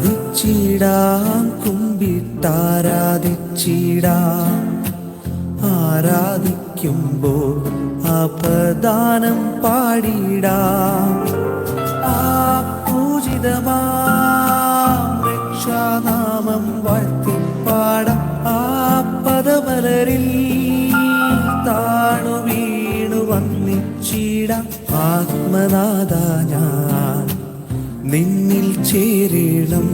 ആരാധിച്ചിടാം കുമ്പിട്ടാരാധിച്ചിടാം ആരാധിക്കുമ്പോൾ അപദാനം പാടിടാം ആ പൂജിതമാം രക്ഷാനാമം വാഴ്ത്തിപ്പാടാം ആ പദമലരിൽ താണു വീണു വന്നിച്ചിടാം ആത്മനാഥ ഞാൻ നിന്നിൽ ചേരണം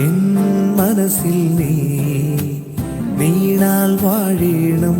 എൻ മനസ്സിൽ നീ നീണാൽ വാഴണം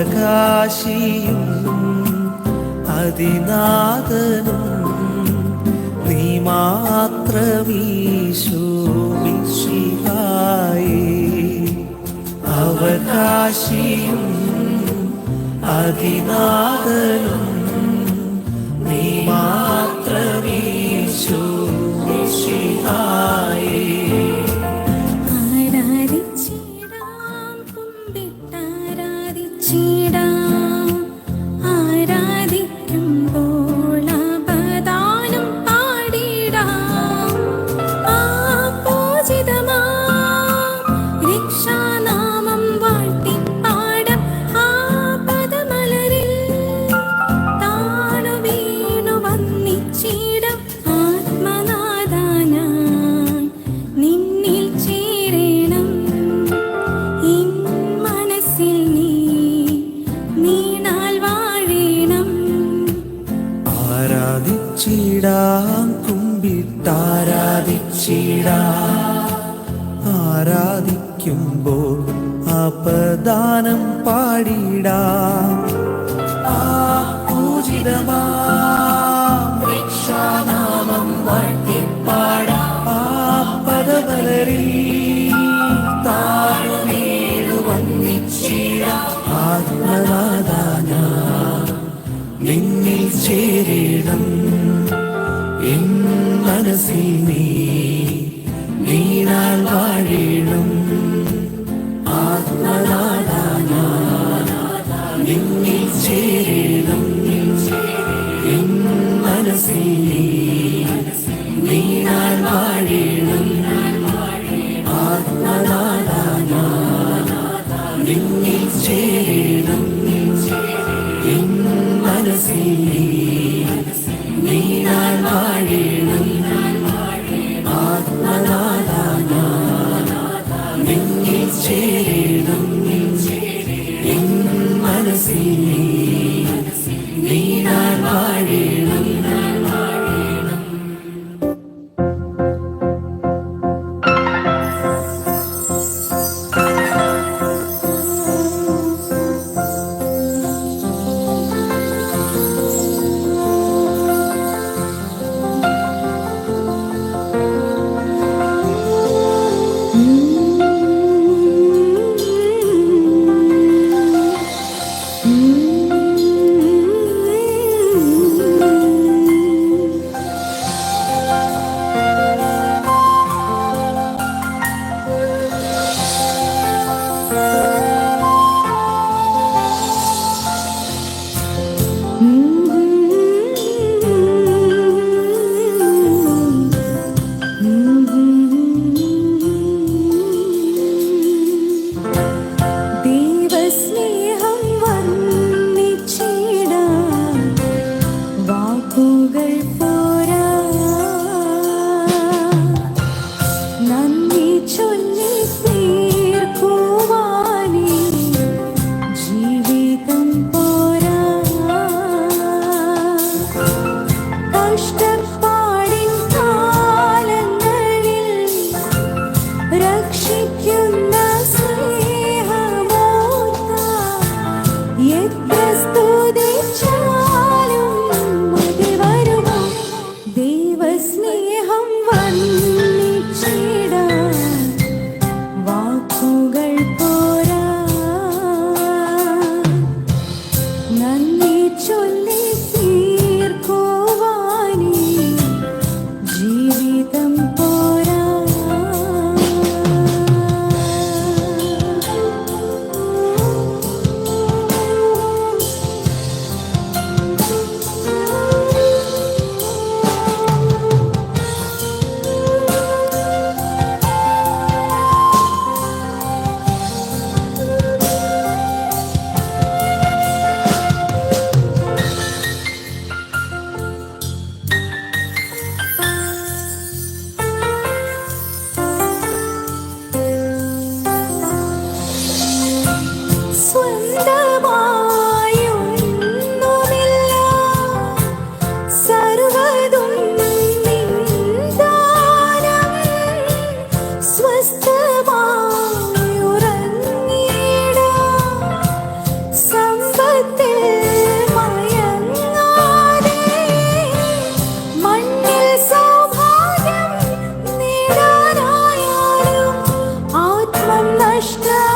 അവകാശിയും അതിനാഥനും നീ മാത്രമീശോ മിശിഹായേ അവകാശിയും അതിനാഥനും നീ മാത്രമീശോ മിശിഹായേ ആരാധിച്ചിടാം കുമ്പിട്ടാരാധിച്ചിടാം ആരാധിക്കുമ്പോൾ അപദാനം പാടിടാം ആ പൂജിതമാം രക്ഷാനാമം വാഴ്ത്തിപ്പാടാം ആ പദമലരിൽ താഴു വീണു വന്നിച്ചിടാം ആത്മനാഥ ഞാൻ നിന്നിൽ ചേരണം എൻ മനസ്സിൽ നീ നീണാൽ വാഴണം ആത്മനാഥ ഞാൻ നിന്നിൽ ചേരണം എൻ മനസ്സിൽ നീ നീണാൽ വാഴണം ആത്മനാഥ ഞാൻ നിന്നിൽ ചേരണം എൻ മനസ്സിൽ നീ നീണാൽ വാഴണം ആത്മനാഥ ഞാൻ നിന്നിൽ ചേരണം എൻ മനസ്സിൽ നീ നീണാൽ വാഴണം രക്ഷിക്കുന്ന സ്നേഹമോർത്താൽ എത്ര സ്തുതിച്ചാലും മതി വരുമോ? ദൈവസ്നേഹം വർണ്ണിച്ചിടാൻ വാക്കുകൾ പോരാ. നന്ദി ചൊല്ലി തീർക്കുവാനീ ജീവിതം പോരാ. സ്വന്തമായൊന്നുമില്ല, സർവ്വതും നിൻ ദാനം. സ്വസ്ഥമായുറങ്ങിടാം സമ്പത്തിൽ മയങ്ങാതെ. മണ്ണിൽ സൗഭാഗ്യം നേടാനായാലും ആത്മം നഷ്ടമായാൽ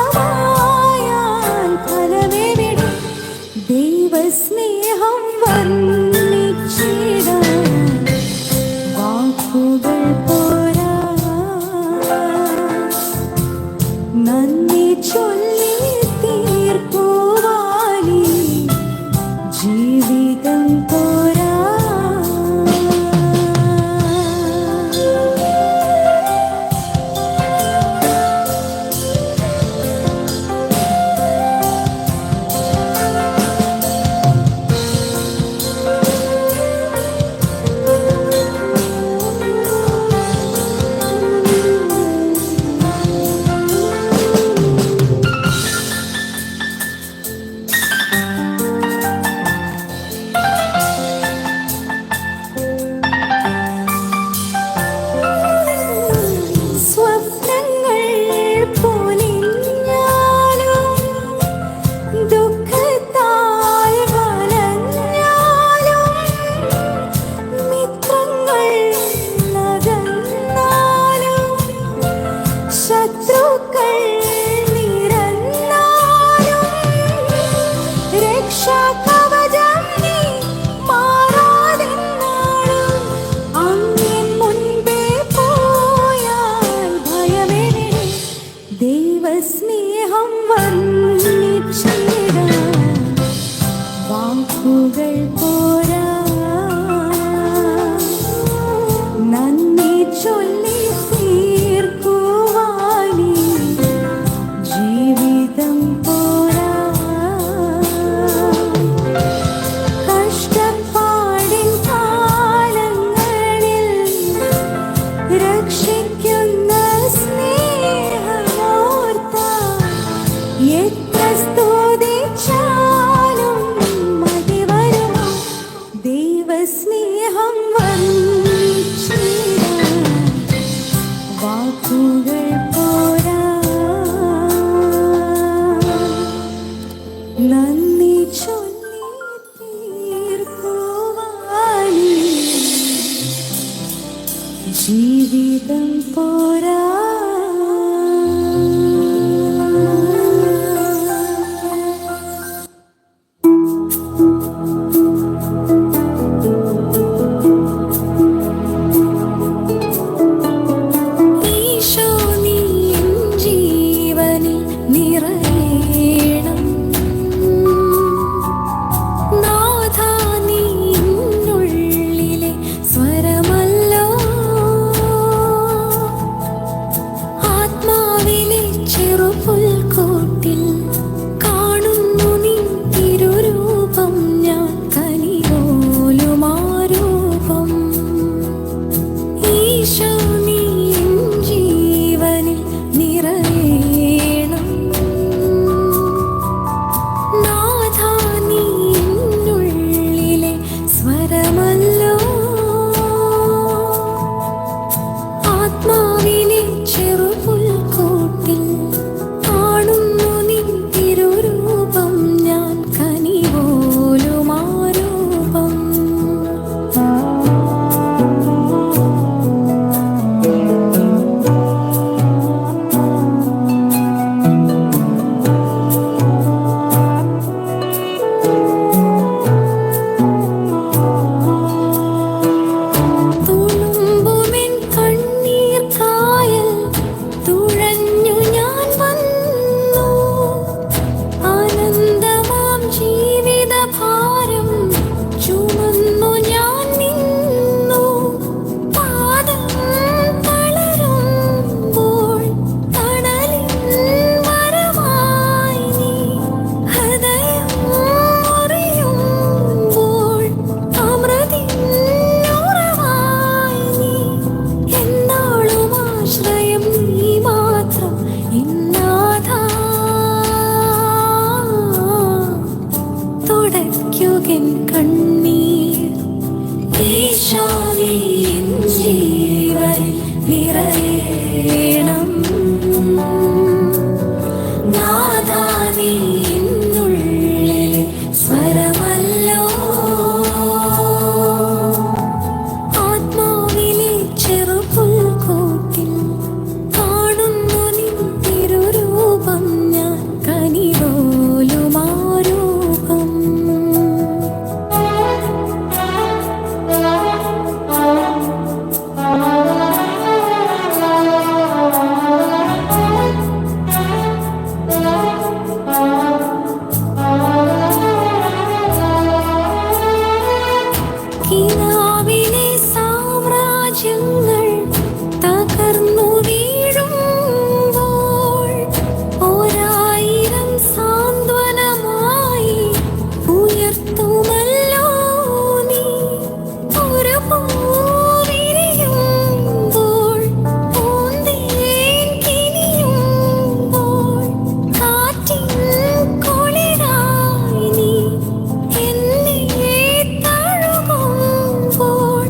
ഫലമെവിടെ? ദൈവസ്നേഹം വർണ്ണിച്ചിടാൻ വാക്കുകൾ പോരാ. നന്ദി ചൊല്ലി തീർക്കുവാനീ ജീവിതം പോരാ. സ്വപ്നങ്ങൾ പൊലിഞ്ഞാലും ദുഃഖത്താൽ വലഞ്ഞാലും മിത്രങ്ങൾ നകന്നാലും ശത്രുക്കൾ നിരന്നാലും രക്ഷാകവചം നീ മാറാതെന്നാളും അങ്ങൻ മുൻപേ പോയാൽ ഭയമെവിടെ? ദൈവസ്നേഹം വർണ്ണിച്ചിടാൻ വാക്കുകൾ പോരാ. നന്ദി ചൊല്ലി തീർക്കുവാനീ ജീവിതം പോരാ. കഷ്ടപ്പാടിൻ കാലങ്ങളിൽ രക്ഷിക്കുന്ന സ്നേഹമോർത്താൽ എത്ര സ്തുതിച്ചാലും മതി വരുമോ? എൻ കണ്ണീർ ഈശോവേ എൻ ജീവൻ നിറയണം. നാഥാ നീ എന്നുള്ളിലെ സ്വരമല്ലോ. ആത്മാവിലെ ചെറുപുൽക്കൂട്ടിൽ കാണുന്നു നിൻ തിരുരൂപം. ഞാൻ കനിപോലും ആ രൂപം. കിനാവിലെ സാമ്രാജ്യങ്ങൾ തകർന്നു വീഴുമ്പോൾ ഒരായിരം സാന്ത്വനമായി ഉയർത്തുമല്ലോ നീ. ഒരു പൂവിരിയുമ്പോൾ പൂന്തേൻ കിനിയുമ്പോൾ കാറ്റിൻ കുളിരായി നീ എന്നെ തഴുകുമ്പോൾ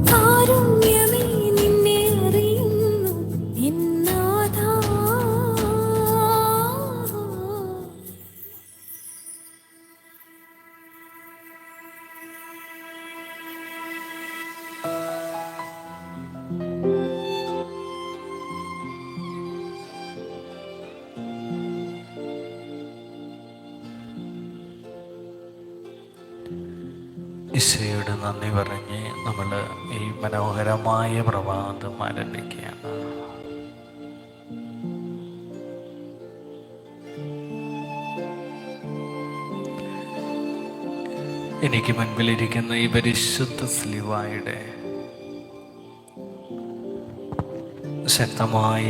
കാരുണ്യമേ നിന്നെ അറിയുന്നു എന്നാഥാ. ഈശോയോട് നന്ദി പറഞ്ഞ് നമ്മൾ ഈ മനോഹരമായ പ്രഭാതം ആരംഭിക്കുകയാണ്. എനിക്ക് മുൻപിലിരിക്കുന്ന ഈ പരിശുദ്ധ സ്ലിവായുടെ ശക്തമായ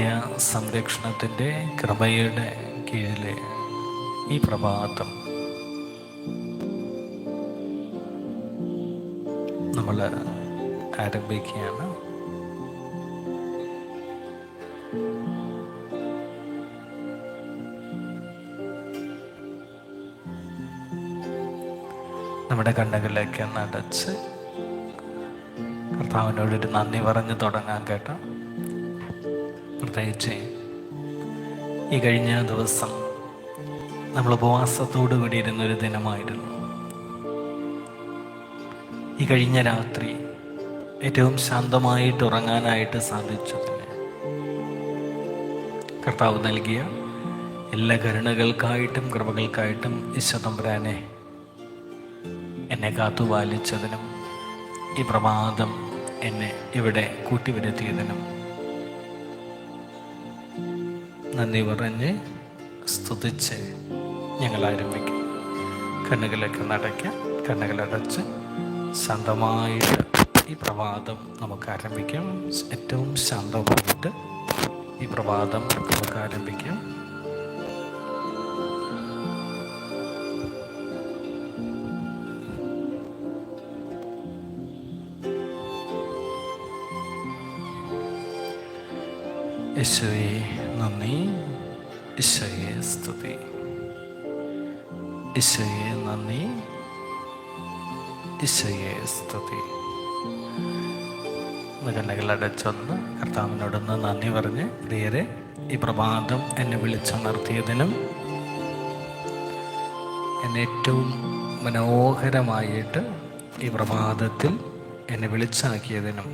സംരക്ഷണത്തിൻ്റെ കൃപയുടെ കീഴിലെ ഈ പ്രഭാതം നമ്മൾ ആരംഭിക്കുകയാണ്. നമ്മുടെ കണ്ണുകളിലേക്ക് നടച്ച് കർത്താവിനോടൊരു നന്ദി പറഞ്ഞ് തുടങ്ങാൻ കേട്ടോ. പ്രത്യേകിച്ച് ഈ കഴിഞ്ഞ ദിവസം നമ്മൾ ഉപവാസത്തോടു കൂടി ഇരുന്നൊരു ദിനമായിരുന്നു. ഈ കഴിഞ്ഞ രാത്രി ഏറ്റവും ശാന്തമായിട്ട് ഉറങ്ങാനായിട്ട് സാധിച്ചതിന് കർത്താവ് നൽകിയ എല്ലാ കരുണകൾക്കായിട്ടും കൃപകൾക്കായിട്ടും ഈശോതമ്പുരാനെ എന്നെ കാത്തുപാലിച്ചതിനും ഈ പ്രഭാതം എന്നെ ഇവിടെ കൂട്ടിവരുത്തിയതിനും നന്ദി പറഞ്ഞ് സ്തുതിച്ച് ഞങ്ങൾ ആരംഭിക്കും. കണ്ണുകളൊക്കെ നടയ്ക്കാം, കണ്ണുകളടച്ച് ശാന്തമായിട്ട് ഈ പ്രഭാതം നമുക്ക് ആരംഭിക്കാം. ഏറ്റവും ശാന്തമായിട്ട് ഈ പ്രഭാതം നമുക്ക് ആരംഭിക്കാം. ഈശോയെ നന്ദി, ഈശോയെ സ്തുതി. ഈശോയെ നന്ദി, ഈശോയെ സ്തുതി. കണ്ണുകളടച്ചൊന്ന് കർത്താവിനോടൊന്ന് നന്ദി പറഞ്ഞ്, പ്രിയരെ, ഈ പ്രഭാതം എന്നെ വിളിച്ചുണർത്തിയതിനും എന്നെ ഏറ്റവും മനോഹരമായിട്ട് ഈ പ്രഭാതത്തിൽ എന്നെ വിളിച്ചാക്കിയതിനും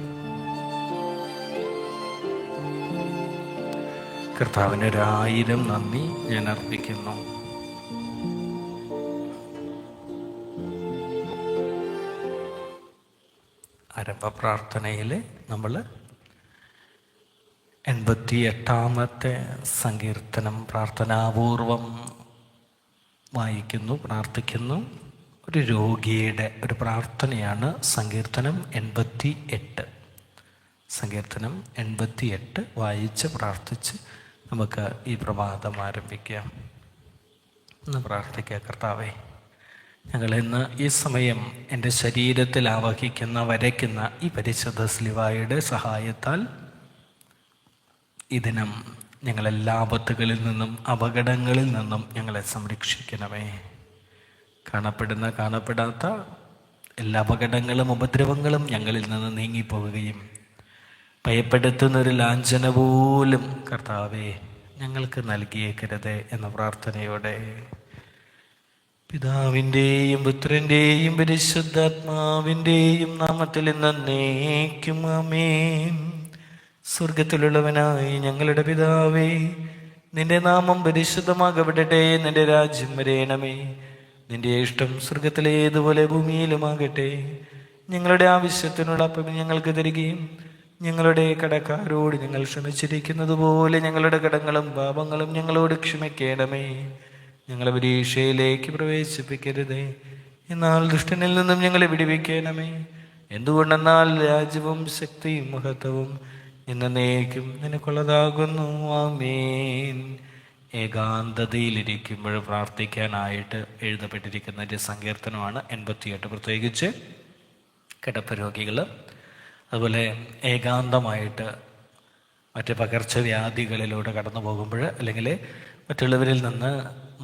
കർത്താവിന് 1000 നന്ദി ഞാൻ അർപ്പിക്കുന്നു. ആരംഭ പ്രാർത്ഥനയിൽ നമ്മൾ 88-ാമത്തെ സങ്കീർത്തനം പ്രാർത്ഥനാപൂർവം വായിക്കുന്നു, പ്രാർത്ഥിക്കുന്നു. ഒരു രോഗിയുടെ ഒരു പ്രാർത്ഥനയാണ് സങ്കീർത്തനം 88. സങ്കീർത്തനം 88 വായിച്ച് പ്രാർത്ഥിച്ച് നമുക്ക് ഈ പ്രഭാതം ആരംഭിക്കാം. ഒന്ന് പ്രാർത്ഥിക്കുക. കർത്താവേ, ഞങ്ങളിന്ന് ഈ സമയം എൻ്റെ ശരീരത്തിൽ ആവഹിക്കുന്ന വരയ്ക്കുന്ന ഈ പരിശുദ്ധ സ്ലിവായുടെ സഹായത്താൽ ഈ ദിനം ഞങ്ങളെല്ലാ ആപത്തുകളിൽ നിന്നും അപകടങ്ങളിൽ നിന്നും ഞങ്ങളെ സംരക്ഷിക്കണമേ. കാണപ്പെടുന്ന കാണപ്പെടാത്ത എല്ലാ അപകടങ്ങളും ഉപദ്രവങ്ങളും ഞങ്ങളിൽ നിന്ന് നീങ്ങിപ്പോവുകയും ഭയപ്പെടുത്തുന്നൊരു ലാഞ്ചന പോലും കർത്താവേ ഞങ്ങൾക്ക് നൽകിയേക്കരുത് എന്ന പ്രാർത്ഥനയോടെ പിതാവിൻ്റെയും പുത്രൻ്റെയും പരിശുദ്ധാത്മാവിൻ്റെയും നാമത്തിൽ എന്നേക്കും ആമേൻ. സ്വർഗത്തിലുള്ളവനായി ഞങ്ങളുടെ പിതാവേ, നിന്റെ നാമം പരിശുദ്ധമാകപ്പെടട്ടെ. നിന്റെ രാജ്യം വരേണമേ. നിന്റെ ഇഷ്ടം സ്വർഗത്തിലേതുപോലെ ഭൂമിയിലുമാകട്ടെ. ഞങ്ങളുടെ ആവശ്യത്തിനുള്ള അപ്പം ഞങ്ങൾക്ക് തരികയും ഞങ്ങളുടെ കടക്കാരോട് ഞങ്ങൾ ക്ഷമിച്ചിരിക്കുന്നത് പോലെ ഞങ്ങളുടെ കടങ്ങളും പാപങ്ങളും ഞങ്ങളോട് ക്ഷമിക്കണമേ. ഞങ്ങളെ പരീക്ഷയിലേക്ക് പ്രവേശിപ്പിക്കരുതേ, എന്നാൽ ദുഷ്ടനിൽ നിന്നും ഞങ്ങളെ വിടുവിക്കണമേ. എന്തുകൊണ്ടെന്നാൽ രാജ്യവും ശക്തിയും മഹത്വവും എന്നേക്കും നിനക്കുള്ളതാകുന്നു. ആമേൻ. ഏകാന്തതയിലിരിക്കുമ്പോൾ പ്രാർത്ഥിക്കാനായിട്ട് എഴുതപ്പെട്ടിരിക്കുന്ന ഒരു സങ്കീർത്തനമാണ് 88. പ്രത്യേകിച്ച് കിടപ്പ് രോഗികൾ, അതുപോലെ ഏകാന്തമായിട്ട് മറ്റ് പകർച്ചവ്യാധികളിലൂടെ കടന്നു പോകുമ്പോൾ, അല്ലെങ്കിൽ മറ്റുള്ളവരിൽ നിന്ന്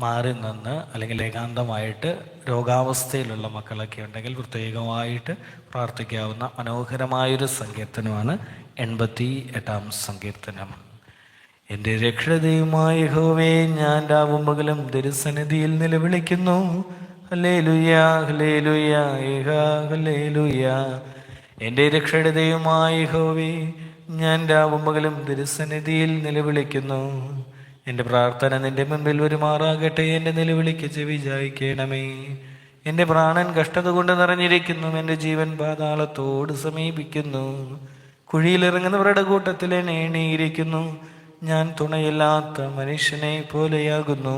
മാറി നിന്ന്, അല്ലെങ്കിൽ ഏകാന്തമായിട്ട് രോഗാവസ്ഥയിലുള്ള മക്കളൊക്കെ ഉണ്ടെങ്കിൽ പ്രത്യേകമായിട്ട് പ്രാർത്ഥിക്കാവുന്ന മനോഹരമായൊരു സങ്കീർത്തനമാണ് 88 സങ്കീർത്തനം. എൻ്റെ രക്ഷകദൈവമായ യഹോവേ, ഞാൻ രാവും പകലും തിരുസന്നിധിയിൽ നിലവിളിക്കുന്നു. ഹല്ലേലൂയ ഹല്ലേലൂയ ഹല്ലേലൂയ. എൻ്റെ രക്ഷകദൈവമായ യഹോവേ, ഞാൻ രാവും പകലും തിരുസന്നിധിയിൽ നിലവിളിക്കുന്നു. എൻ്റെ പ്രാർത്ഥന നിന്റെ മുൻപിൽ വരുമാറാകട്ടെ. എൻ്റെ നിലവിളിക്ക് ചെവി ചായ്ക്കണമേ. എൻ്റെ പ്രാണൻ കഷ്ടത കൊണ്ട് നിറഞ്ഞിരിക്കുന്നു. എൻ്റെ ജീവൻ പാതാളത്തോട് സമീപിക്കുന്നു. കുഴിയിലിറങ്ങുന്നവരുടെ കൂട്ടത്തിൽ എന്നെ എണ്ണിയിരിക്കുന്നു. ഞാൻ തുണയില്ലാത്ത മനുഷ്യനെ പോലെയാകുന്നു.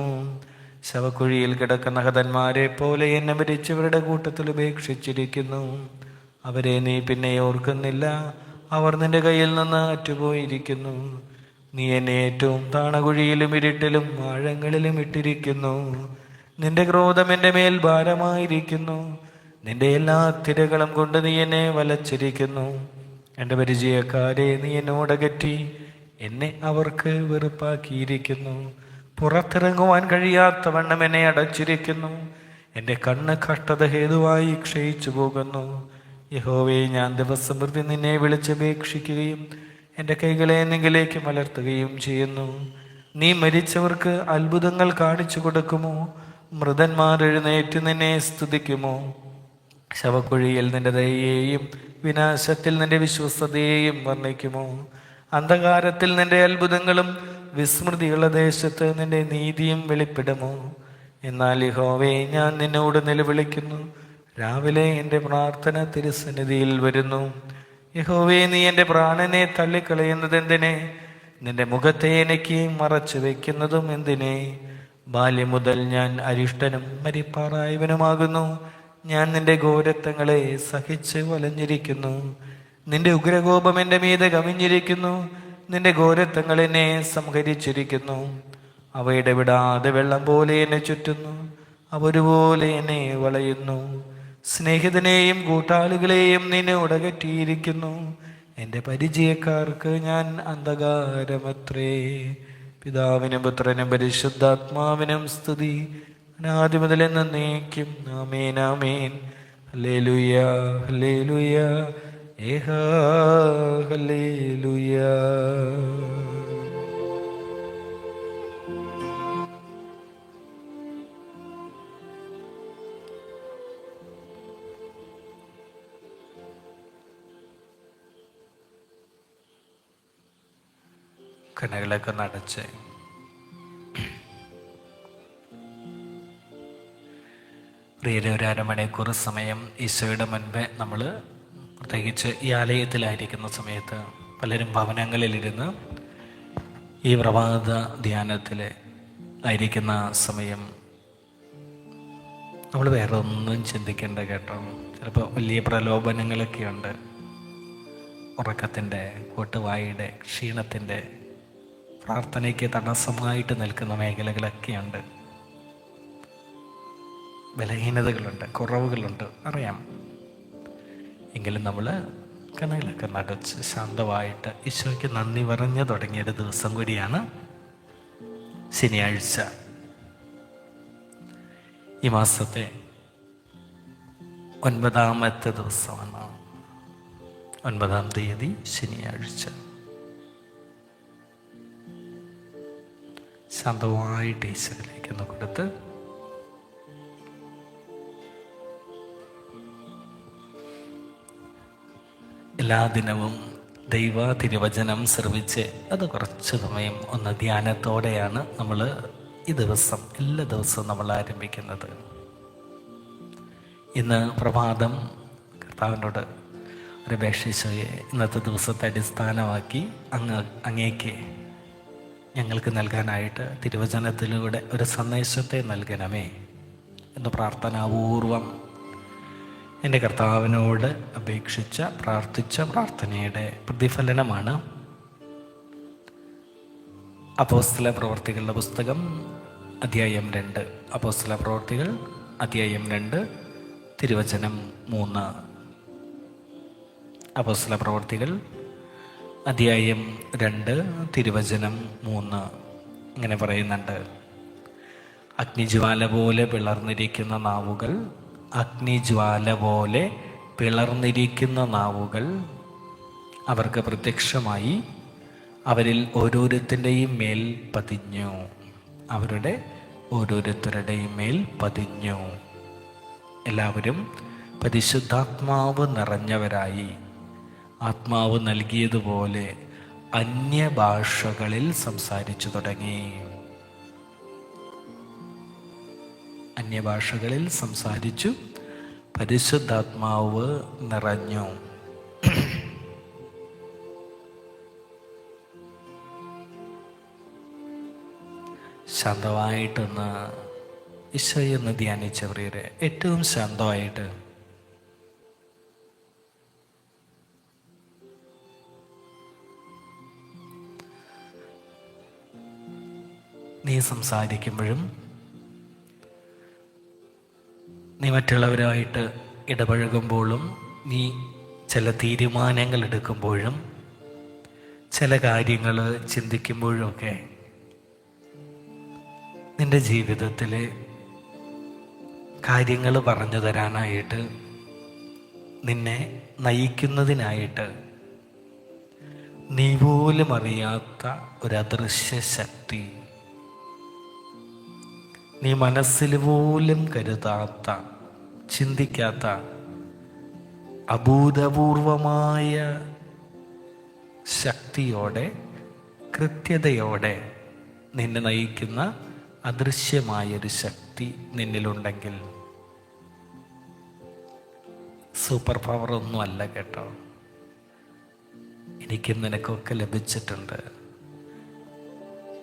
ശവക്കുഴിയിൽ കിടക്കുന്ന ഹതന്മാരെ പോലെ എന്നെ മരിച്ചവരുടെ കൂട്ടത്തിൽ ഉപേക്ഷിച്ചിരിക്കുന്നു. അവരെ നീ പിന്നെ ഓർക്കുന്നില്ല. അവർ നിന്റെ കയ്യിൽ നിന്ന് അറ്റുപോയിരിക്കുന്നു. നീ എന്നെ ഏറ്റവും താണകുഴിയിലും ഇരുട്ടിലും ആഴങ്ങളിലും ഇട്ടിരിക്കുന്നു. നിന്റെ ക്രോധം എൻ്റെ മേൽ ഭാരമായിരിക്കുന്നു. നിന്റെ എല്ലാ തിരകളും കൊണ്ട് നീ എന്നെ വലച്ചിരിക്കുന്നു. എൻ്റെ പരിചയക്കാരെ നീ എന്നോടകറ്റി എന്നെ അവർക്ക് വെറുപ്പാക്കിയിരിക്കുന്നു. പുറത്തിറങ്ങുവാൻ കഴിയാത്ത വണ്ണം എന്നെ അടച്ചിരിക്കുന്നു. എൻ്റെ കണ്ണ് കഷ്ടത ഹേതുവായി ക്ഷയിച്ചു പോകുന്നു. യഹോവേ, ഞാൻ ദിവസം പ്രതി നിന്നെ വിളിച്ചപേക്ഷിക്കുകയും എൻ്റെ കൈകളെ നിങ്കിലേക്ക് മലർത്തുകയും ചെയ്യുന്നു. നീ മരിച്ചവർക്ക് അത്ഭുതങ്ങൾ കാണിച്ചു കൊടുക്കുമോ? മൃതന്മാർ എഴുന്നേറ്റ് നിന്നെ സ്തുതിക്കുമോ? ശവക്കുഴിയിൽ നിന്റെ ദയയെയും വിനാശത്തിൽ നിന്റെ വിശ്വസ്തതയെയും വർണ്ണിക്കുമോ? അന്ധകാരത്തിൽ നിന്റെ അത്ഭുതങ്ങളും വിസ്മൃതിയുള്ള ദേശത്ത് നിന്റെ നീതിയും വെളിപ്പെടുമോ? എന്നാൽ യഹോവേ, ഞാൻ നിന്നോട് നിലവിളിക്കുന്നു. രാവിലെ എൻ്റെ പ്രാർത്ഥന തിരുസന്നിധിയിൽ വരുന്നു. യഹോവേ, നീ എൻ്റെ പ്രാണനെ തള്ളിക്കളയുന്നത് എന്തിനെ? നിന്റെ മുഖത്തെ എനിക്ക് മറച്ചു വയ്ക്കുന്നതും എന്തിനെ? ബാല്യം മുതൽ ഞാൻ അരിഷ്ടനും മരിപ്പാറായവനുമാകുന്നു. ഞാൻ നിന്റെ ഘോരത്വങ്ങളെ സഹിച്ച് വലഞ്ഞിരിക്കുന്നു. നിന്റെ ഉഗ്രകോപം എൻ്റെ മീതെ കവിഞ്ഞിരിക്കുന്നു. നിന്റെ ഘോരത്വങ്ങൾ എന്നെ സംഹരിച്ചിരിക്കുന്നു. അവയുടെ വിടാതെ വെള്ളം പോലെ എന്നെ ചുറ്റുന്നു. അവരുപോലെ എന്നെ വളയുന്നു. സ്നേഹിതനെയും കൂട്ടാളികളെയും നിന്നെ ഉടകറ്റിയിരിക്കുന്നു. എൻ്റെ പരിചയക്കാർക്ക് ഞാൻ അന്ധകാരമത്രേ. പിതാവിനും പുത്രനും പരിശുദ്ധാത്മാവിനും സ്തുതി, അനാദി മുതൽ എന്നേക്കും. ആമേൻ ആമേൻ. ഹല്ലേലൂയ ഹല്ലേലൂയ ഹല്ലേലൂയ. കണ്ണുകളൊക്കെ നടച്ച് പ്രിയരെ, ഒരു അരമണിക്കൂർ സമയം ഈശോയുടെ മുൻപേ നമ്മൾ, പ്രത്യേകിച്ച് ഈ ആലയത്തിലായിരിക്കുന്ന സമയത്ത് പലരും ഭവനങ്ങളിലിരുന്ന് ഈ പ്രഭാത ധ്യാനത്തിൽ ആയിരിക്കുന്ന സമയം നമ്മൾ വേറെ ഒന്നും ചിന്തിക്കേണ്ട കേട്ടോ. ചിലപ്പോൾ വലിയ പ്രലോഭനങ്ങളൊക്കെയുണ്ട്. ഉറക്കത്തിൻ്റെ, കൂട്ടുവായുടെ, ക്ഷീണത്തിൻ്റെ, പ്രാർത്ഥനയ്ക്ക് തടസ്സമായിട്ട് നിൽക്കുന്ന മേഖലകളൊക്കെയുണ്ട്. ബലഹീനതകളുണ്ട്, കുറവുകളുണ്ട്, അറിയാം. എങ്കിലും നമ്മൾ കണ്ണുകളൊക്കെ നടച്ച് ശാന്തമായിട്ട് ഈശോയ്ക്ക് നന്ദി പറഞ്ഞ് തുടങ്ങിയൊരു ദിവസം കൂടിയാണ് ശനിയാഴ്ച. ഈ മാസത്തെ 9ാമത്തെ ദിവസമാണ്, 9ാം തീയതി ശനിയാഴ്ച. ശാന്തമായിട്ട് ഈശ്വരയിലേക്ക് ഒന്ന് കൊടുത്ത് എല്ലാ ദിനവും ദൈവ തിരുവചനം ശ്രവിച്ച് അത് കുറച്ച് സമയം ഒന്ന് ധ്യാനത്തോടെയാണ് നമ്മൾ ഈ ദിവസം, എല്ലാ ദിവസവും നമ്മൾ ആരംഭിക്കുന്നത്. ഇന്ന് പ്രഭാതം കർത്താവിനോട് ഒരു അപേക്ഷിച്ചോയെ ഇന്നത്തെ ദിവസത്തെ അടിസ്ഥാനമാക്കി അങ്ങേക്ക് ഞങ്ങൾക്ക് നൽകാനായിട്ട് തിരുവചനത്തിലൂടെ ഒരു സന്ദേശത്തെ നൽകണമേ എന്ന് പ്രാർത്ഥനാപൂർവം എൻ്റെ കർത്താവിനോട് അപേക്ഷിച്ച പ്രാർത്ഥിച്ച പ്രാർത്ഥനയുടെ പ്രതിഫലനമാണ് അപ്പോസ്തല പ്രവർത്തികളുടെ പുസ്തകം അധ്യായം 2. അപ്പോസ്തല പ്രവർത്തികൾ അധ്യായം 2 തിരുവചനം 3. അപ്പോസ്തല പ്രവർത്തികൾ അധ്യായം 2 തിരുവചനം 3 ഇങ്ങനെ പറയുന്നുണ്ട്: അഗ്നിജ്വാല പോലെ പിളർന്നിരിക്കുന്ന നാവുകൾ, അഗ്നിജ്വാല പോലെ പിളർന്നിരിക്കുന്ന നാവുകൾ അവർക്ക് പ്രത്യക്ഷമായി അവരിൽ ഓരോരുത്തരുടെയും മേൽ പതിഞ്ഞു. അവരുടെ ഓരോരുത്തരുടെയും മേൽ പതിഞ്ഞു. എല്ലാവരും പരിശുദ്ധാത്മാവ് നിറഞ്ഞവരായി ആത്മാവ് നൽകിയതുപോലെ അന്യഭാഷകളിൽ സംസാരിച്ചു തുടങ്ങി. അന്യഭാഷകളിൽ സംസാരിച്ചു, പരിശുദ്ധാത്മാവ് നിറഞ്ഞു. ശാന്തമായിട്ടൊന്ന് ഈശോയൊന്ന് ധ്യാനിച്ചവരെ, ഏറ്റവും ശാന്തമായിട്ട് നീ സംസാരിക്കുമ്പോഴും നീ മറ്റുള്ളവരുമായിട്ട് ഇടപഴകുമ്പോഴും നീ ചില തീരുമാനങ്ങൾ എടുക്കുമ്പോഴും ചില കാര്യങ്ങൾ ചിന്തിക്കുമ്പോഴുമൊക്കെ നിൻ്റെ ജീവിതത്തിലെ കാര്യങ്ങൾ പറഞ്ഞു തരാനായിട്ട്, നിന്നെ നയിക്കുന്നതിനായിട്ട് നീ പോലും അറിയാത്ത ഒരു അദൃശ്യ ശക്തി, നീ മനസ്സിൽ പോലും കരുതാത്ത, ചിന്തിക്കാത്ത അഭൂതപൂർവമായ ശക്തിയോടെ, കൃത്യതയോടെ നിന്നെ നയിക്കുന്ന അദൃശ്യമായൊരു ശക്തി നിന്നിലുണ്ടെങ്കിൽ സൂപ്പർ പവർ ഒന്നും അല്ല കേട്ടോ. എനിക്കും നിനക്കൊക്കെ ലഭിച്ചിട്ടുണ്ട്.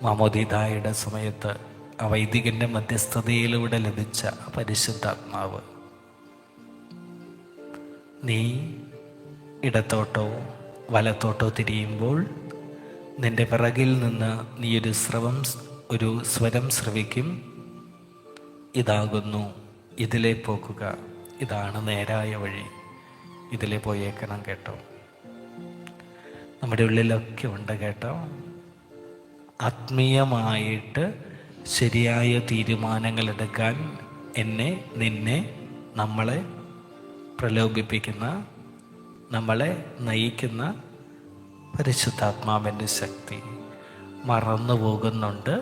മാമോദീദായുടെ സമയത്ത് ആ വൈദികന്റെ മധ്യസ്ഥതയിലൂടെ ലഭിച്ച പരിശുദ്ധാത്മാവ്. നീ ഇടത്തോട്ടോ വലത്തോട്ടോ തിരിയുമ്പോൾ നിന്റെ പിറകിൽ നിന്ന് നീ ഒരു സ്വരം ശ്രവിക്കും: ഇതാകുന്നു, ഇതിലേ പോകുക, ഇതാണ് നേരായ വഴി, ഇതിലേ പോയേക്കണം കേട്ടോ. നമ്മുടെ ഉള്ളിലൊക്കെ ഉണ്ട് കേട്ടോ. ആത്മീയമായിട്ട് ശരിയായ തീരുമാനങ്ങൾ എടുക്കാൻ എന്നെ, നിന്നെ, നമ്മളെ പ്രലോഭിപ്പിക്കുന്ന, നമ്മളെ നയിക്കുന്ന പരിശുദ്ധാത്മാവിൻ്റെ ശക്തി. മറന്നു പോകുന്നുണ്ട്,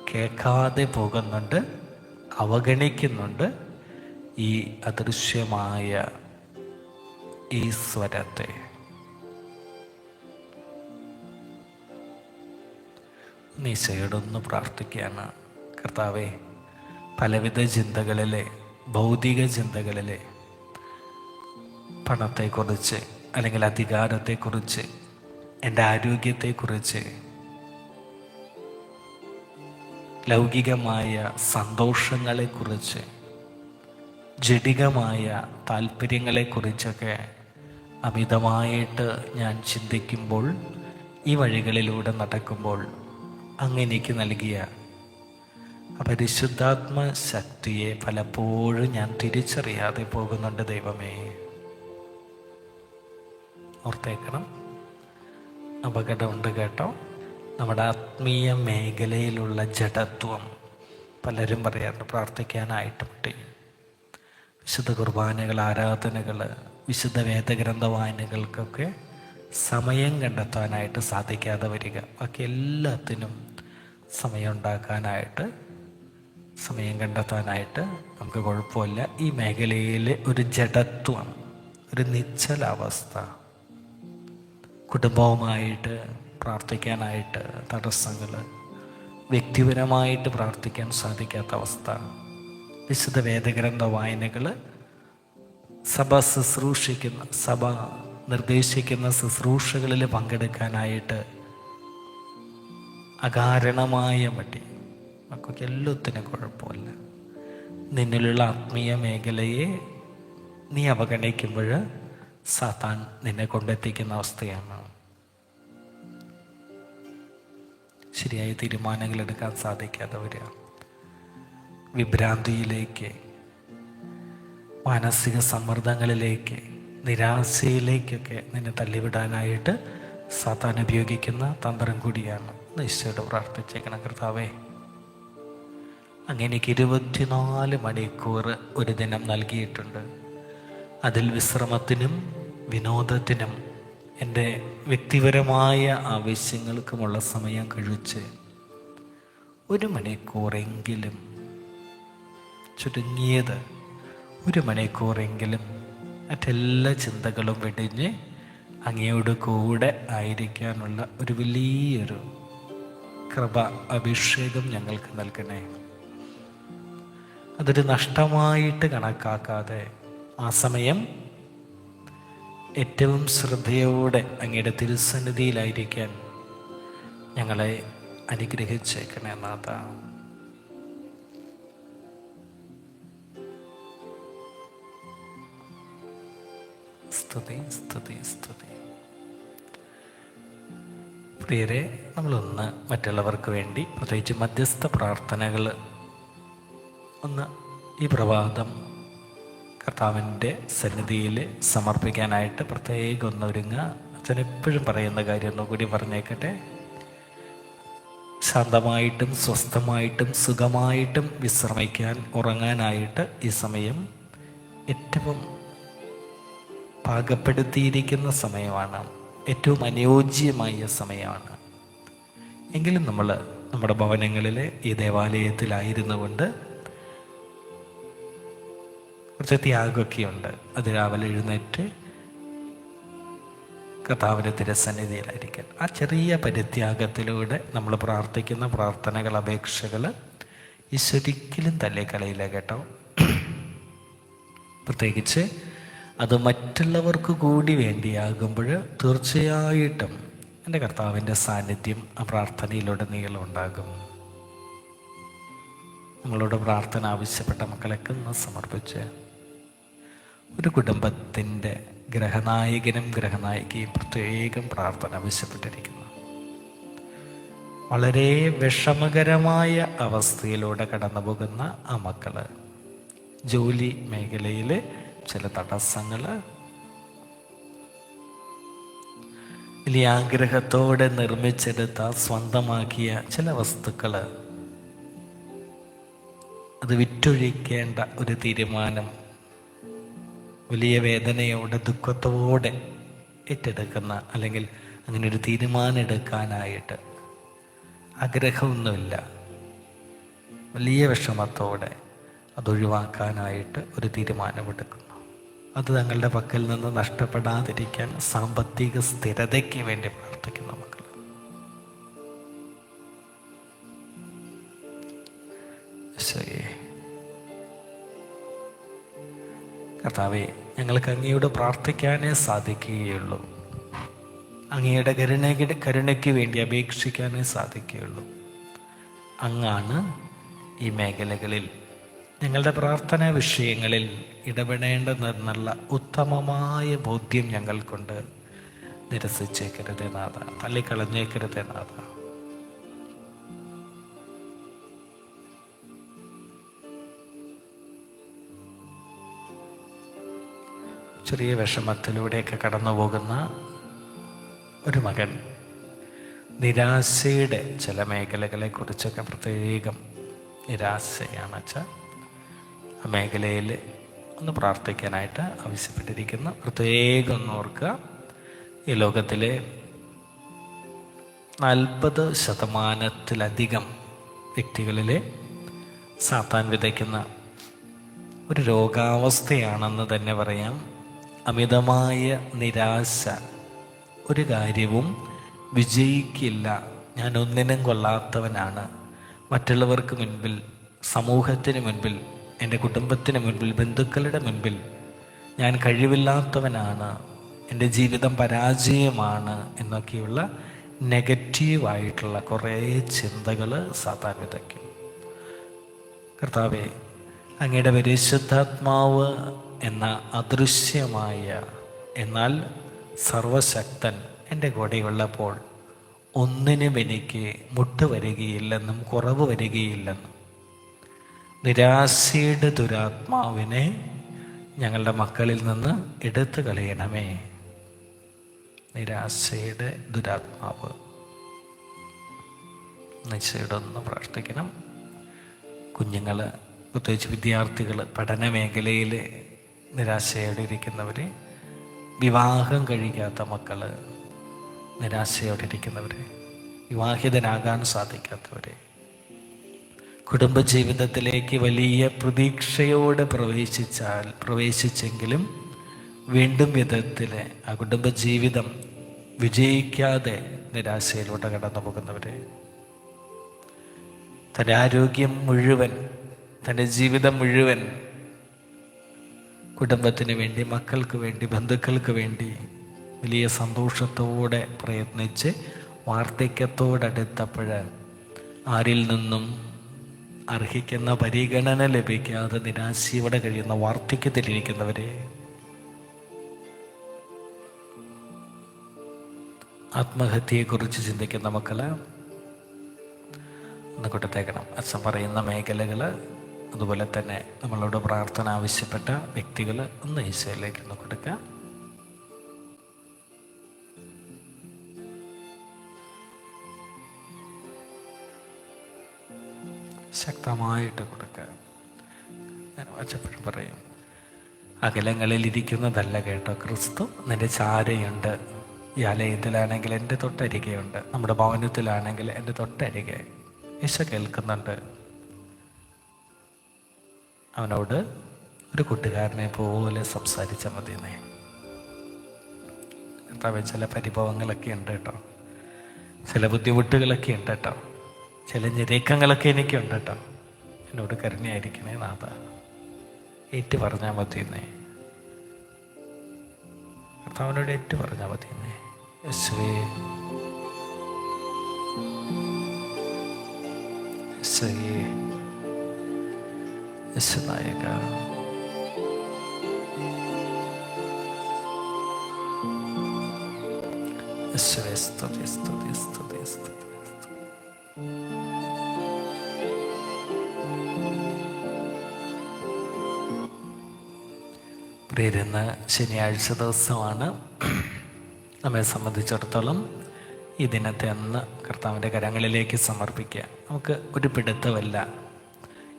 കേൾക്കാതെ പോകുന്നുണ്ട്, അവഗണിക്കുന്നുണ്ട് ഈ അദൃശ്യമായ ഈ സ്വരത്തെ. ഈശോയോടൊന്ന് പ്രാർത്ഥിക്കുകയാണ്: കർത്താവേ, പലവിധ ചിന്തകളിലെ, ഭൗതിക ചിന്തകളിലെ, പണത്തെക്കുറിച്ച് അല്ലെങ്കിൽ അധികാരത്തെക്കുറിച്ച്, എൻ്റെ ആരോഗ്യത്തെക്കുറിച്ച്, ലൗകികമായ സന്തോഷങ്ങളെക്കുറിച്ച്, ജഡികമായ താല്പര്യങ്ങളെക്കുറിച്ചൊക്കെ അമിതമായിട്ട് ഞാൻ ചിന്തിക്കുമ്പോൾ, ഈ വഴികളിലൂടെ നടക്കുമ്പോൾ അങ്ങ് എനിക്ക് നൽകിയ പരിശുദ്ധാത്മ ശക്തിയെ പലപ്പോഴും ഞാൻ തിരിച്ചറിയാതെ പോകുന്നുണ്ട് ദൈവമേ. ഓർത്തേക്കണം, അപകടമുണ്ട് കേട്ടോ. നമ്മുടെ ആത്മീയ മേഖലയിലുള്ള ജഡത്വം പലരും പറയാറുണ്ട്, പ്രാർത്ഥിക്കാനായിട്ട് മുട്ടി. വിശുദ്ധ കുർബാനകൾ, ആരാധനകൾ, വിശുദ്ധ വേദഗ്രന്ഥ വായനകൾക്കൊക്കെ സമയം കണ്ടെത്താനായിട്ട് സാധിക്കാതെ വരിക. ബാക്കി എല്ലാത്തിനും സമയം ഉണ്ടാക്കാനായിട്ട്, സമയം കണ്ടെത്താനായിട്ട് നമുക്ക് കുഴപ്പമില്ല. ഈ മേഖലയിൽ ഒരു ജഡത്വം, ഒരു നിശ്ചലാവസ്ഥ, കുടുംബവുമായിട്ട് പ്രാർത്ഥിക്കാനായിട്ട് തടസ്സങ്ങൾ, വ്യക്തിപരമായിട്ട് പ്രാർത്ഥിക്കാൻ സാധിക്കാത്ത അവസ്ഥ, വിശുദ്ധ വേദഗ്രന്ഥ വായനകൾ, സഭ നിർദ്ദേശിക്കുന്ന ശുശ്രൂഷകളിൽ പങ്കെടുക്കാനായിട്ട് അകാരണമായ മടി, നമുക്കൊക്കെ എല്ലാത്തിനും കുഴപ്പമില്ല. നിന്നിലുള്ള ആത്മീയ മേഖലയെ നീ അവഗണിക്കുമ്പോൾ സാത്താൻ നിന്നെ കൊണ്ടെത്തിക്കുന്ന അവസ്ഥയാണ്. ശരിയായ തീരുമാനങ്ങൾ എടുക്കാൻ സാധിക്കാതെ വരിക, വിഭ്രാന്തിയിലേക്ക്, മാനസിക സമ്മർദ്ദങ്ങളിലേക്ക്, നിരാശയിലേക്കൊക്കെ നിന്നെ തള്ളിവിടാനായിട്ട് സാത്താൻ ഉപയോഗിക്കുന്ന തന്ത്രം കൂടിയാണ്. ഈശോയോട് പ്രാർത്ഥിച്ചേക്കണം, കർത്താവേ അങ്ങനെക്ക് 24 മണിക്കൂർ ഒരു ദിനം നൽകിയിട്ടുണ്ട്. അതിൽ വിശ്രമത്തിനും വിനോദത്തിനും എൻ്റെ വ്യക്തിപരമായ ആവശ്യങ്ങൾക്കുമുള്ള സമയം കഴിച്ച് 1 മണിക്കൂറെങ്കിലും, ചുരുങ്ങിയത് 1 മണിക്കൂറെങ്കിലും മറ്റെല്ലാ ചിന്തകളും വെടിഞ്ഞ് അങ്ങയോട് കൂടെ ആയിരിക്കാനുള്ള ഒരു വലിയൊരു കൃപ, അഭിഷേകം ഞങ്ങൾക്ക് നൽകണേ. അതൊരു നഷ്ടമായിട്ട് കണക്കാക്കാതെ ആ സമയം ഏറ്റവും ശ്രദ്ധയോടെ അങ്ങയുടെ തിരുസന്നിധിയിലായിരിക്കാൻ ഞങ്ങളെ അനുഗ്രഹിച്ചേക്കണേ നാഥ. സ്തുതി, സ്തുതി, സ്തുതി. പ്രിയരെ, നമ്മളൊന്ന് മറ്റുള്ളവർക്ക് വേണ്ടി പ്രത്യേകിച്ച് മധ്യസ്ഥ പ്രാർത്ഥനകൾ ഒന്ന് ഈ പ്രഭാതം കർത്താവിൻ്റെ സന്നിധിയിൽ സമർപ്പിക്കാനായിട്ട് പ്രത്യേകം ഒന്ന് ഒരുങ്ങുക. അച്ഛൻ എപ്പോഴും പറയുന്ന കാര്യം ഒന്നുകൂടി പറഞ്ഞേക്കട്ടെ. ശാന്തമായിട്ടും സ്വസ്ഥമായിട്ടും സുഖമായിട്ടും വിശ്രമിക്കാൻ, ഉറങ്ങാനായിട്ട് ഈ സമയം ഏറ്റവും പാകപ്പെടുത്തിയിരിക്കുന്ന സമയമാണ്, ഏറ്റവും അനുയോജ്യമായ സമയമാണ്. എങ്കിലും നമ്മൾ നമ്മുടെ ഭവനങ്ങളിൽ ഈ ദേവാലയത്തിലായിരുന്നു കൊണ്ട് കുറച്ച് ത്യാഗമൊക്കെയുണ്ട്. അത് രാവിലെ എഴുന്നേറ്റ് കർത്താവിൻ്റെ തിരുസന്നിധിയിലായിരിക്കാൻ, ആ ചെറിയ പരിത്യാഗത്തിലൂടെ നമ്മൾ പ്രാർത്ഥിക്കുന്ന പ്രാർത്ഥനകൾ, അപേക്ഷകൾ ഈശ്വരിക്കലും തള്ളിക്കളയില്ല കേട്ടോ. പ്രത്യേകിച്ച് അത് മറ്റുള്ളവർക്ക് കൂടി വേണ്ടിയാകുമ്പോൾ തീർച്ചയായിട്ടും എൻ്റെ കർത്താവിൻ്റെ സാന്നിധ്യം ആ പ്രാർത്ഥനയിലൂടെ നീളം ഉണ്ടാകും. നിങ്ങളോട് പ്രാർത്ഥന ആവശ്യപ്പെട്ട മക്കളൊക്കെ ഒന്ന് സമർപ്പിച്ച്, ഒരു കുടുംബത്തിൻ്റെ ഗ്രഹനായകനും ഗ്രഹനായികയും പ്രത്യേകം പ്രാർത്ഥന ആവശ്യപ്പെട്ടിരിക്കുന്നു. വളരെ വിഷമകരമായ അവസ്ഥയിലൂടെ കടന്നു പോകുന്ന ആ മക്കള്, ജോലി മേഖലയിൽ ചില തടസ്സങ്ങൾ, വലിയ ആഗ്രഹത്തോടെ നിർമ്മിച്ചെടുത്ത സ്വന്തമാക്കിയ ചില വസ്തുക്കൾ, അത് വിറ്റൊഴിക്കേണ്ട ഒരു തീരുമാനം, വലിയ വേദനയോടെ ദുഃഖത്തോടെ ഏറ്റെടുക്കുന്ന, അല്ലെങ്കിൽ അങ്ങനെ ഒരു തീരുമാനം എടുക്കാനായിട്ട് ആഗ്രഹമൊന്നുമില്ല, വലിയ വിഷമത്തോടെ അതൊഴിവാക്കാനായിട്ട് ഒരു തീരുമാനമെടുക്കുന്നു. അത് തങ്ങളുടെ പക്കൽ നിന്ന് നഷ്ടപ്പെടാതിരിക്കാൻ സാമ്പത്തിക സ്ഥിരതയ്ക്ക് വേണ്ടി പ്രാർത്ഥിക്കുന്ന മക്കൾ. കർത്താവേ, ഞങ്ങൾക്ക് അങ്ങയോട് പ്രാർത്ഥിക്കാനേ സാധിക്കുകയുള്ളൂ, അങ്ങയുടെ കരുണയ്ക്ക് വേണ്ടി അപേക്ഷിക്കാനേ സാധിക്കുകയുള്ളൂ. അങ്ങാണ് ഈ മേഖലകളിൽ ഞങ്ങളുടെ പ്രാർത്ഥനാ വിഷയങ്ങളിൽ ഇടപെടേണ്ടതെന്നുള്ള ഉത്തമമായ ബോധ്യം ഞങ്ങൾക്കുണ്ട്. നിരസിച്ചേക്കരുതേ നാഥ, തള്ളിക്കളഞ്ഞേക്കരുതേ നാഥ. ചെറിയ വിഷമത്തിലൂടെയൊക്കെ കടന്നു പോകുന്ന ഒരു മകൻ, നിരാശയുടെ ചില മേഖലകളെ കുറിച്ചൊക്കെ പ്രത്യേകം നിരാശയാണ് വെച്ചാൽ ആ മേഖലയിൽ ഒന്ന് പ്രാർത്ഥിക്കാനായിട്ട് ആവശ്യപ്പെട്ടിരിക്കുന്നു. പ്രത്യേകം ഒന്ന് ഓർക്കുക, ഈ ലോകത്തിലെ 40% വ്യക്തികളിലെ സാത്താൻ വിതയ്ക്കുന്ന ഒരു രോഗാവസ്ഥയാണെന്ന് തന്നെ പറയാം. അമിതമായ നിരാശ. ഒരു കാര്യവും വിജയിക്കില്ല, ഞാൻ ഒന്നിനും കൊള്ളാത്തവനാണ്, മറ്റുള്ളവർക്ക് മുൻപിൽ, സമൂഹത്തിന് മുൻപിൽ, എൻ്റെ കുടുംബത്തിന് മുൻപിൽ, ബന്ധുക്കളുടെ മുൻപിൽ ഞാൻ കഴിവില്ലാത്തവനാണ്, എൻ്റെ ജീവിതം പരാജയമാണ് എന്നൊക്കെയുള്ള നെഗറ്റീവായിട്ടുള്ള കുറേ ചിന്തകൾ സാത്താൻ വിതയ്ക്കും. കർത്താവേ, അങ്ങയുടെ പരിശുദ്ധാത്മാവ് എന്ന അദൃശ്യമായ എന്നാൽ സർവശക്തൻ എൻ്റെ കൂടെയുള്ളപ്പോൾ ഒന്നിനും എനിക്ക് മുട്ടുവരികയില്ലെന്നും കുറവ് വരികയില്ലെന്നും നിരാശയുടെ ദുരാത്മാവിനെ ഞങ്ങളുടെ മക്കളിൽ നിന്ന് എടുത്തു കളയണമേ. നിരാശയുടെ ദുരാത്മാവ് നിശ്ചയിടൊന്ന് പ്രാർത്ഥിക്കണം. കുഞ്ഞുങ്ങൾ, പ്രത്യേകിച്ച് വിദ്യാർത്ഥികൾ, പഠന മേഖലയിൽ നിരാശയോടെ ഇരിക്കുന്നവർ, വിവാഹം കഴിക്കാത്ത മക്കൾ, നിരാശയോടെ ഇരിക്കുന്നവർ, വിവാഹിതനാകാൻ സാധിക്കാത്തവർ, കുടുംബജീവിതത്തിലേക്ക് വലിയ പ്രതീക്ഷയോടെ പ്രവേശിച്ചെങ്കിലും വീണ്ടും വിധത്തിൽ ആ കുടുംബജീവിതം വിജയിക്കാതെ നിരാശയിലൂടെ കടന്നു പോകുന്നവർ, തൻ്റെ ആരോഗ്യം മുഴുവൻ, തൻ്റെ ജീവിതം മുഴുവൻ കുടുംബത്തിന് വേണ്ടി, മക്കൾക്ക് വേണ്ടി, ബന്ധുക്കൾക്ക് വേണ്ടി വലിയ സന്തോഷത്തോടെ പ്രയത്നിച്ച് വാർദ്ധക്യത്തോടടുത്തപ്പോൾ ആരിൽ നിന്നും അർഹിക്കുന്ന പരിഗണന ലഭിക്കാതെ നിരാശയോടെ കഴിയുന്ന വാർദ്ധക്യത്തിലിരിക്കുന്നവരെ, ആത്മഹത്യയെക്കുറിച്ച് ചിന്തിക്കുന്ന മക്കള് ഒന്ന് കൊടുത്തേക്കണം. അച്ഛൻ പറയുന്ന മേഖലകൾ, അതുപോലെ തന്നെ നമ്മളോട് പ്രാർത്ഥന ആവശ്യപ്പെട്ട വ്യക്തികൾ ഒന്ന് ഈശോയിലേക്ക് ഒന്ന് കൊടുക്കുക. ശക്തമായിട്ട് കൊടുക്കുക. ഞാൻ വായിച്ചപ്പോഴും പറയും, അകലങ്ങളിൽ ഇരിക്കുന്നതല്ല കേട്ടോ ക്രിസ്തു, നിന്റെ ചാരയുണ്ട്. ഈ ആലയത്തിലാണെങ്കിൽ എൻ്റെ തൊട്ടരികെയുണ്ട്, നമ്മുടെ ഭവനത്തിലാണെങ്കിൽ എൻ്റെ തൊട്ടരികെ. ഈശോ കേൾക്കുന്നുണ്ട്. അവനോട് ഒരു കൂട്ടുകാരനെ പോലെ സംസാരിച്ചാൽ മതിയെന്നേ. കർത്താവേ, ചില പരിഭവങ്ങളൊക്കെ ഉണ്ട് കേട്ടോ, ചില ബുദ്ധിമുട്ടുകളൊക്കെ ഉണ്ട് കേട്ടോ, ചില ഞെരുക്കങ്ങളൊക്കെ എനിക്കുണ്ട് കേട്ടോ. എന്നോട് കരുണയായിരിക്കണേ നാഥ, ഏറ്റു പറഞ്ഞാൽ മതിയെന്നേ. കർത്താവിനോട് ഏറ്റു പറഞ്ഞാൽ മതിയെന്നേ. യേശുവേ, യേശുവേ, യേശുനായക, യേശുവേ, സ്തുതി, സ്തുതി, സ്തുതി, സ്തുതി. പ്രിയരുന്ന ശനിയാഴ്ച ദിവസമാണ്. നമ്മെ സംബന്ധിച്ചിടത്തോളം ഈ ദിനത്തെ അന്ന് കർത്താവിൻ്റെ കരങ്ങളിലേക്ക് സമർപ്പിക്കുക. നമുക്ക് ഒരു പിടുത്തമല്ല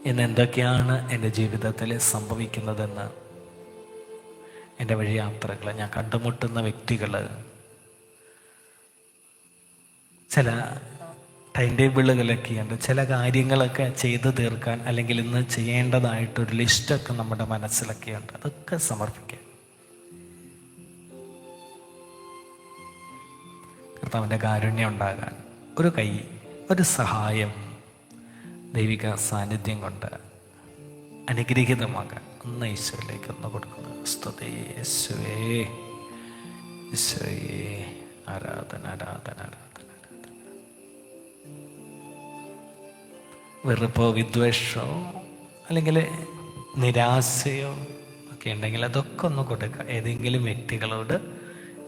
ഇന്ന് എന്തൊക്കെയാണ് എൻ്റെ ജീവിതത്തിൽ സംഭവിക്കുന്നതെന്ന്. എൻ്റെ വഴിയാത്രകൾ, ഞാൻ കണ്ടുമുട്ടുന്ന വ്യക്തികൾ, ചില ടൈം ടേബിളുകളൊക്കെയുണ്ട്, ചില കാര്യങ്ങളൊക്കെ ചെയ്തു തീർക്കാൻ, അല്ലെങ്കിൽ ഇന്ന് ചെയ്യേണ്ടതായിട്ടൊരു ലിസ്റ്റൊക്കെ നമ്മുടെ മനസ്സിലൊക്കെയുണ്ട്. അതൊക്കെ സമർപ്പിക്കുക. കർത്താവിൻ്റെ കാരുണ്യം ഉണ്ടാകാൻ, ഒരു കൈ, ഒരു സഹായം, ദൈവിക സാന്നിധ്യം കൊണ്ട് അനുഗ്രഹീതമാകാൻ ഒന്ന് ഈശോയിലേക്ക് ഒന്ന് കൊടുക്കുന്നു. സ്തുതി യേശുവേ, ഈശോയേ, ആരാധന, ആരാധന, ആരാധന. വെറുപ്പോ വിദ്വേഷമോ അല്ലെങ്കിൽ നിരാശയോ ഒക്കെ ഉണ്ടെങ്കിൽ അതൊക്കെ ഒന്ന് കൊടുക്കുക. ഏതെങ്കിലും വ്യക്തികളോട്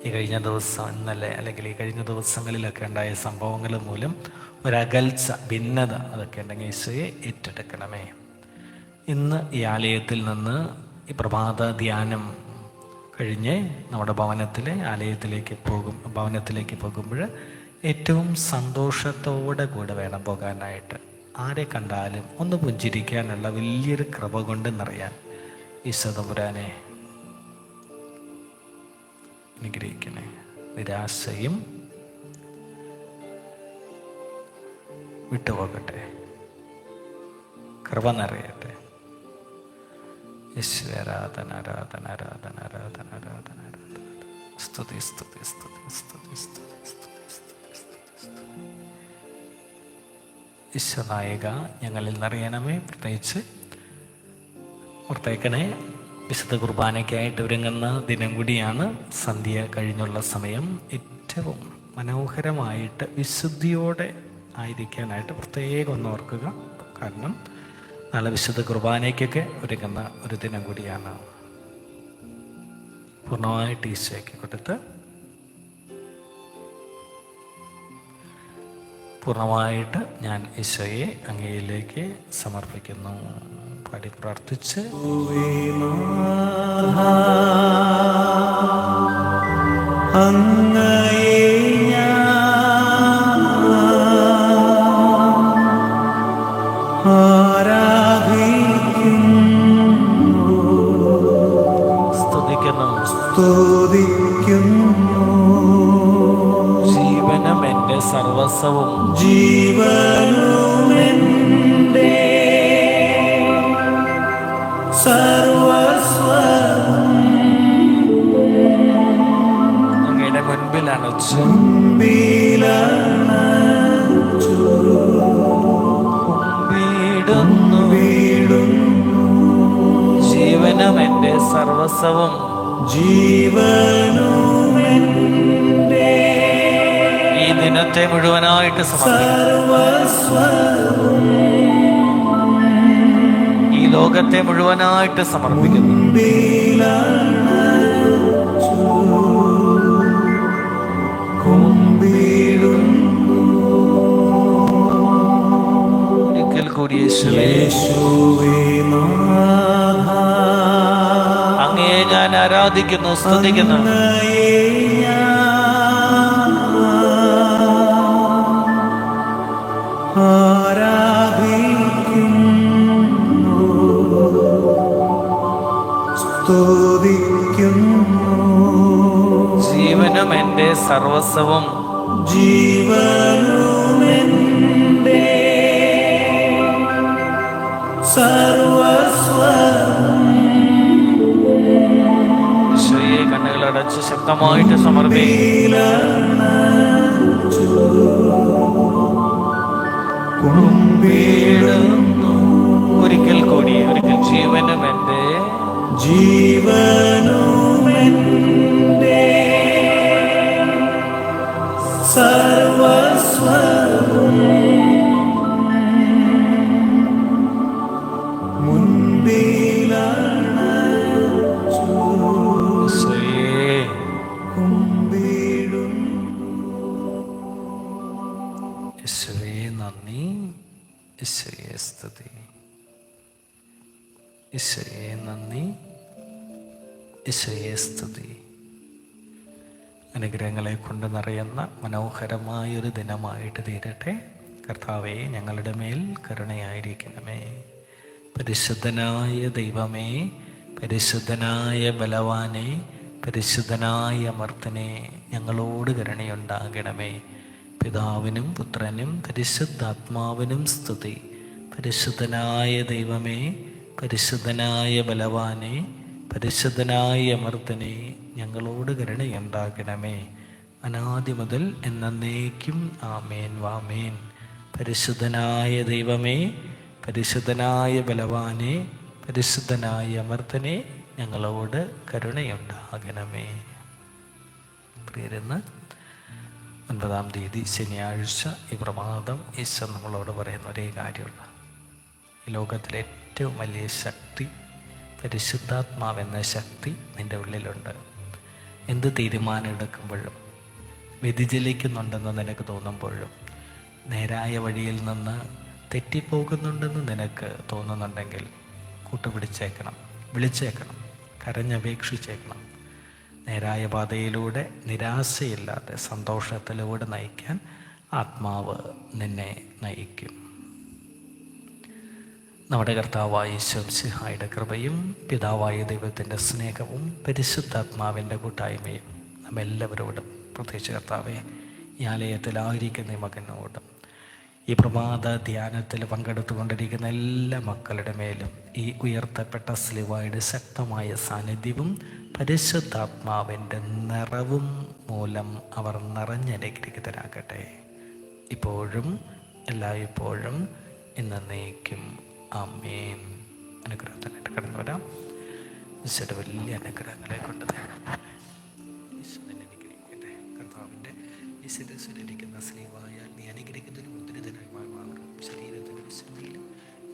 ഈ കഴിഞ്ഞ ദിവസം, ഇന്നലെ അല്ലെങ്കിൽ ഈ കഴിഞ്ഞ ദിവസങ്ങളിലൊക്കെ ഉണ്ടായ സംഭവങ്ങൾ മൂലം ഒരകൽച്ച, ഭിന്നത അതൊക്കെ ഉണ്ടെങ്കിൽ ഈശോയെ ഏറ്റെടുക്കണമേ. ഇന്ന് ഈ ആലയത്തിൽ നിന്ന് ഈ പ്രഭാത ധ്യാനം കഴിഞ്ഞ് നമ്മുടെ ഭവനത്തിലേക്ക് പോകുമ്പോൾ ഏറ്റവും സന്തോഷത്തോടെ കൂടെ വേണം പോകാനായിട്ട്. ആരെ കണ്ടാലും ഒന്ന് പുഞ്ചിരിക്കാനുള്ള വലിയൊരു കൃപ കൊണ്ട് നിറയാൻ ഈശോ തമ്പുരാനെ അനുഗ്രഹിക്കണേ. നിരാശയും വിട്ടുപോകട്ടെ, കൃപ നിറയട്ടെ. യേശുവേ ആരാധന ആരാധന ആരാധന ആരാധന ആരാധന ആരാധന. സ്തുതി സ്തുതി സ്തുതി സ്തുതി സ്തുതി സ്തുതി സ്തുതി സ്തുതി. ഈശോനായക ഞങ്ങളിൽ നിറയണമേ. പ്രത്യേകിച്ച് ഓർത്തേക്കണേ, വിശുദ്ധ കുർബാനയ്ക്കായിട്ട് ഒരുങ്ങുന്ന ദിനം കൂടിയാണ്. സന്ധ്യ കഴിഞ്ഞുള്ള സമയം ഏറ്റവും മനോഹരമായിട്ട് വിശുദ്ധിയോടെ ആയിരിക്കാനായിട്ട് പ്രത്യേകം ഒന്ന് ഓർക്കുക. കാരണം നാളെ വിശുദ്ധ കുർബാനയ്ക്കൊക്കെ ഒരുങ്ങുന്ന ഒരു ദിനം കൂടിയാണ്. പൂർണ്ണമായിട്ട് ഈശോയ്ക്ക് കൊടുത്ത് പൂർണ്ണമായിട്ട് ഞാൻ ഈശോയെ അങ്ങയിലേക്ക് സമർപ്പിക്കുന്നു. പാടി പ്രാർത്ഥിച്ച് ജീവനും എൻ്റെ സർവസ്വവും ജീവനുമെൻ്റെ സർവസ്വം അങ്ങയുടെ മുൻപിലാണ് വീടുന്നു. ജീവനും എൻ്റെ സർവസ്വവും ജീവനുമെൻ്റെ ഈ ദിനത്തെ മുഴുവനായിട്ട് സർവസ്വം ഈ ലോകത്തെ മുഴുവനായിട്ട് സമർപ്പിക്കുന്നു. ഒരിക്കൽ കൂടി അങ്ങയെ ഞാൻ ആരാധിക്കുന്നു, സ്തുതിക്കുന്നു. ജീവനും എൻ്റെ സർവസ്വവും ജീവനുമെൻ്റെ സർവസ്വം ഈശോയെ കണ്ണുകളടച്ച് ശക്തമായിട്ട് സമർപ്പിക്കുന്നു. ഒരിക്കൽ കൂടി ജീവനും എൻ്റെ ജീവനുമെൻ്റെ സർവസ്വം മുൻപിലാണ് യേശുവേ നന്ദി, യേശുവേ സ്തുതി, യേശുവേ നന്ദി, യേശുവേ സ്തുതി. അനുഗ്രഹങ്ങളെ കൊണ്ട് നിറയുന്ന മനോഹരമായൊരു ദിനമായിട്ട് തീരട്ടെ. കർത്താവേ, ഞങ്ങളുടെ മേൽ കരുണയായിരിക്കണമേ. പരിശുദ്ധനായ ദൈവമേ, പരിശുദ്ധനായ ബലവാനെ, പരിശുദ്ധനായ അമർത്തനെ, ഞങ്ങളോട് കരുണയുണ്ടാകണമേ. പിതാവിനും പുത്രനും പരിശുദ്ധാത്മാവിനും സ്തുതി. പരിശുദ്ധനായ ദൈവമേ, പരിശുദ്ധനായ ബലവാനെ, പരിശുദ്ധനായ അമർത്തനെ, ഞങ്ങളോട് കരുണയുണ്ടാകണമേ. അനാദി മുതൽ എന്നേക്കും ആമേൻ വാമേൻ. പരിശുദ്ധനായ ദൈവമേ, പരിശുദ്ധനായ ബലവാനെ, പരിശുദ്ധനായ അമർത്തനെ, ഞങ്ങളോട് കരുണയുണ്ടാകണമേ. പ്രിയരെന്ന് 9-ാം തീയതി ശനിയാഴ്ച ഈ പ്രമാദം ഈശോ നമ്മളോട് പറയുന്ന ഒരേ കാര്യമുള്ള, ഈ ലോകത്തിലെ ഏറ്റവും വലിയ ശക്തി പരിശുദ്ധാത്മാവെന്ന ശക്തി നിൻ്റെ ഉള്ളിലുണ്ട്. എന്ത് തീരുമാനം എടുക്കുമ്പോഴും വ്യതിചലിക്കുന്നുണ്ടെന്ന് നിനക്ക് തോന്നുമ്പോഴും നേരായ വഴിയിൽ നിന്ന് തെറ്റിപ്പോകുന്നുണ്ടെന്ന് നിനക്ക് തോന്നുന്നുണ്ടെങ്കിൽ കൂട്ടുപിടിച്ചേക്കണം, വിളിച്ചേക്കണം, കരഞ്ഞപേക്ഷിച്ചേക്കണം. നേരായ പാതയിലൂടെ നിരാശയില്ലാതെ സന്തോഷത്തിലൂടെ നയിക്കാൻ ആത്മാവ് നിന്നെ നയിക്കും. നമ്മുടെ കർത്താവായ യേശുമിശിഹായുടെ കൃപയും പിതാവായ ദൈവത്തിൻ്റെ സ്നേഹവും പരിശുദ്ധാത്മാവിൻ്റെ കൂട്ടായ്മയും നമ്മെല്ലാവരോടും, പ്രത്യേകിച്ച് കർത്താവെ ഈ ആലയത്തിലായിരിക്കുന്ന ഈ മകനോടും ഈ പ്രഭാത ധ്യാനത്തിൽ പങ്കെടുത്തുകൊണ്ടിരിക്കുന്ന എല്ലാ മക്കളുടെ മേലും ഈ ഉയർത്തപ്പെട്ട സ്ലിവായുടെ ശക്തമായ സാന്നിധ്യവും പരിശുദ്ധാത്മാവിൻ്റെ നിറവും മൂലം അവർ നിറഞ്ഞനുഗ്രഹിതരാകട്ടെ, ഇപ്പോഴും എല്ലായ്പ്പോഴും എന്നേക്കും. ആമേൻ. അനുഗ്രഹത്തിനായിട്ട് കടന്നു വരാം. ഈശോയുടെ വലിയ അനുഗ്രഹങ്ങളെ കൊണ്ട് അനുഗ്രഹിക്കട്ടെ. കർത്താവിൻ്റെ ഈ ശിരസിലിരിക്കുന്ന സ്ലീവായാൽ നീ അനുഗ്രഹിക്കുന്നതിന് മുദ്രിതനായി മാറും. ശരീരത്തിൻ്റെ വിശുദ്ധിയിലും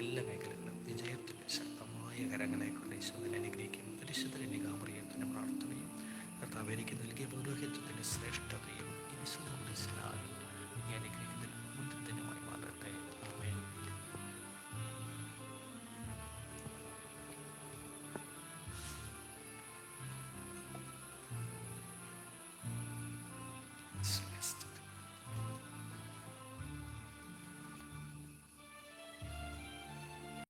എല്ലാ മേഖലകളും വിജയത്തിൻ്റെ ശക്തമായ കരങ്ങളെ കൊണ്ട് ഈശോനെ അനുഗ്രഹിക്കും. പരിശുദ്ധ നികാമറിയത്തിൻ്റെ പ്രാർത്ഥനയും കർത്താവ് എനിക്ക് നൽകിയ പൗരോഹിത്യത്തിൻ്റെ ശ്രേഷ്ഠതയും ഈ വിശുദ്ധ മനസ്സിലായി നീ അനുഗ്രഹിക്കും.